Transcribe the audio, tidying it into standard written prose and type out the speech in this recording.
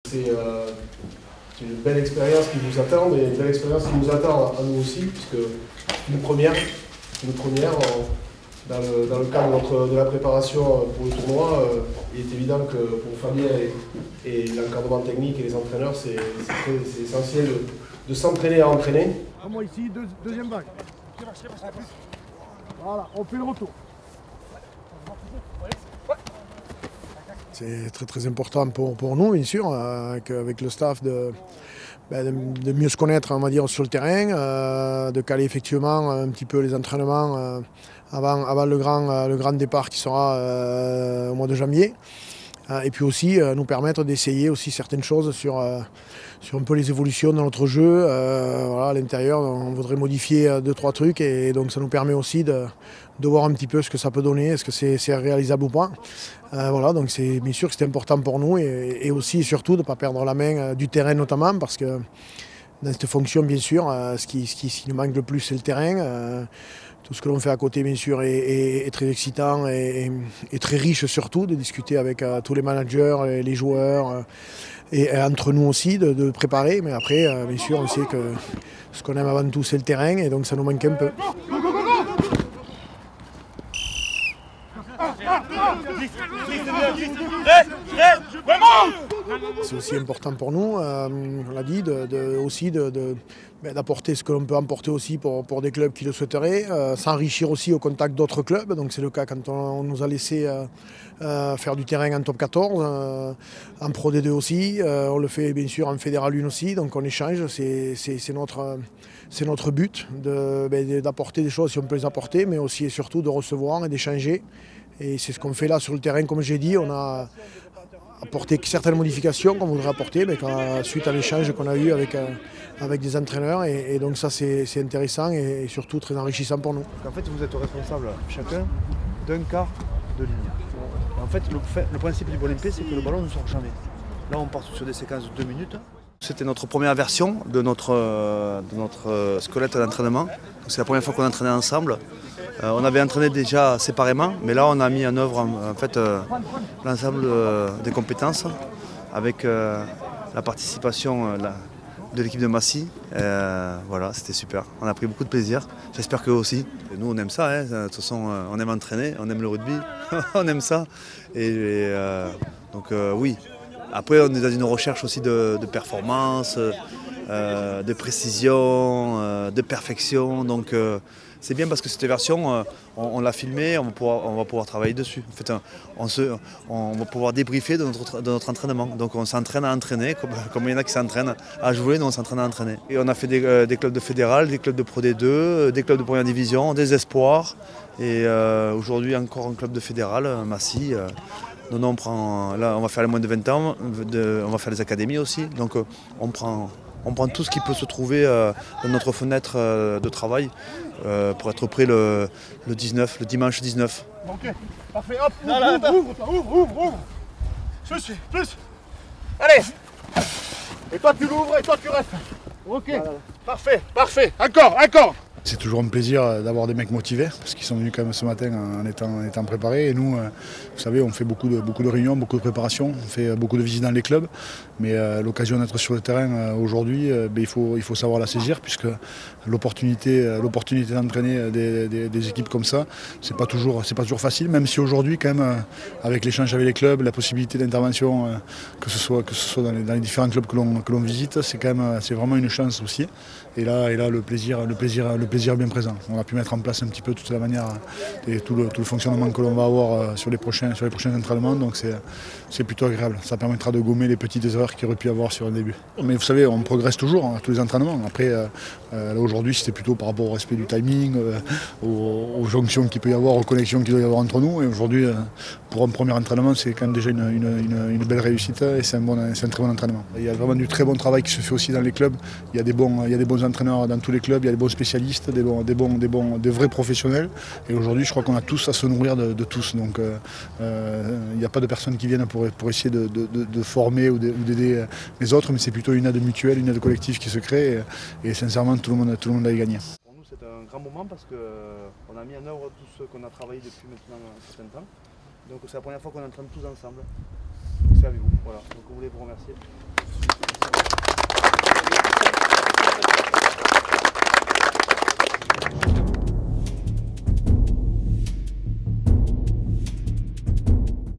C'est une belle expérience qui vous attend, mais une belle expérience qui nous attend à nous aussi, puisque c'est une première dans le cadre de la préparation pour le tournoi. Il est évident que pour Fabien et l'encadrement technique et les entraîneurs, c'est essentiel de s'entraîner à entraîner. Moi ici, deuxième vague. Voilà, on fait le retour. C'est très important pour nous, bien sûr, avec le staff de mieux se connaître, on va dire, sur le terrain, de caler effectivement un petit peu les entraînements avant le grand départ qui sera au mois de janvier. Et puis aussi nous permettre d'essayer aussi certaines choses sur un peu les évolutions dans notre jeu. Voilà, à l'intérieur, on voudrait modifier 2-3 trucs et donc ça nous permet aussi de voir un petit peu ce que ça peut donner, est-ce que c'est réalisable ou pas. Voilà, donc c'est bien sûr que c'est important pour nous et aussi et surtout de ne pas perdre la main du terrain notamment parce que dans cette fonction, bien sûr, ce qui nous manque le plus, c'est le terrain. Tout ce que l'on fait à côté, bien sûr, est très excitant et très riche surtout, de discuter avec tous les managers, les joueurs et entre nous aussi, de préparer. Mais après, bien sûr, on sait que ce qu'on aime avant tout, c'est le terrain et donc ça nous manque un peu. C'est aussi important pour nous, on l'a dit, d'apporter ce que l'on peut emporter aussi pour des clubs qui le souhaiteraient, s'enrichir aussi au contact d'autres clubs. Donc c'est le cas quand on nous a laissé faire du terrain en top 14, en Pro D2 aussi, on le fait bien sûr en Fédéral 1 aussi, donc on échange, c'est notre but d'apporter des choses si on peut les apporter, mais aussi et surtout de recevoir et d'échanger. Et c'est ce qu'on fait là sur le terrain, comme j'ai dit, on a apporté certaines modifications qu'on voudrait apporter suite à l'échange qu'on a eu avec des entraîneurs. Et donc ça c'est intéressant et surtout très enrichissant pour nous. En fait vous êtes responsable chacun d'un quart de ligne. En fait le principe du Olympique c'est que le ballon ne sort jamais. Là on part sur des séquences de 2 minutes. C'était notre première version de notre squelette d'entraînement. C'est la première fois qu'on entraînait ensemble. On avait entraîné déjà séparément, mais là on a mis en œuvre en fait, l'ensemble des compétences avec la participation de l'équipe de Massy. Voilà, c'était super. On a pris beaucoup de plaisir. J'espère qu'eux aussi. Et nous on aime ça, hein. De toute façon on aime entraîner, on aime le rugby, on aime ça. Donc oui. Après, on est dans une recherche aussi de performance, de précision, de perfection. Donc, c'est bien parce que cette version, on l'a filmée, on va pouvoir travailler dessus. En fait, on va pouvoir débriefer de notre entraînement. Donc, on s'entraîne à entraîner, comme il y en a qui s'entraînent à jouer, nous on s'entraîne à entraîner. Et on a fait des clubs de fédéral, des clubs de Pro D2, des clubs de première division, des espoirs. Et aujourd'hui, encore un club de fédéral, Massy. On va faire les moins de 20 ans, on va faire les académies aussi. Donc on prend tout ce qui peut se trouver dans notre fenêtre de travail pour être prêt le dimanche 19. Ok, parfait, hop, ouvre. Plus. Allez. Et toi tu l'ouvres et toi tu restes. Ok, parfait, encore. C'est toujours un plaisir d'avoir des mecs motivés, parce qu'ils sont venus quand même ce matin en étant préparés. Et nous, vous savez, on fait beaucoup de réunions, beaucoup de préparations, on fait beaucoup de visites dans les clubs. Mais l'occasion d'être sur le terrain aujourd'hui, il faut savoir la saisir, puisque l'opportunité d'entraîner des équipes comme ça, c'est pas toujours facile, même si aujourd'hui, quand même, avec l'échange avec les clubs, la possibilité d'intervention, que ce soit dans les différents clubs que l'on visite, c'est vraiment une chance aussi. Et là, le plaisir est bien présent. On a pu mettre en place un petit peu toute la manière et tout le fonctionnement que l'on va avoir sur les prochains entraînements. Donc c'est plutôt agréable. Ça permettra de gommer les petites erreurs qu'il y aurait pu y avoir sur le début. Mais vous savez, on progresse toujours à tous les entraînements. Après, aujourd'hui, c'était plutôt par rapport au respect du timing, aux jonctions qu'il peut y avoir, aux connexions qu'il doit y avoir entre nous. Et aujourd'hui, pour un premier entraînement, c'est quand même déjà une belle réussite et c'est un très bon entraînement. Il y a vraiment du très bon travail qui se fait aussi dans les clubs. Il y a des bons entraîneurs dans tous les clubs, il y a des bons spécialistes, des vrais professionnels. Et aujourd'hui, je crois qu'on a tous à se nourrir de tous. Donc il n'y a pas de personnes qui viennent pour essayer de former ou d'aider les autres, mais c'est plutôt une aide mutuelle, une aide collective qui se crée. Et sincèrement, tout le monde a y gagné. Pour nous, c'est un grand moment parce qu'on a mis en œuvre tout ce qu'on a travaillé depuis maintenant un certain temps. Donc c'est la première fois qu'on entraîne tous ensemble. C'est avec vous. Voilà. Donc on voulait vous remercier.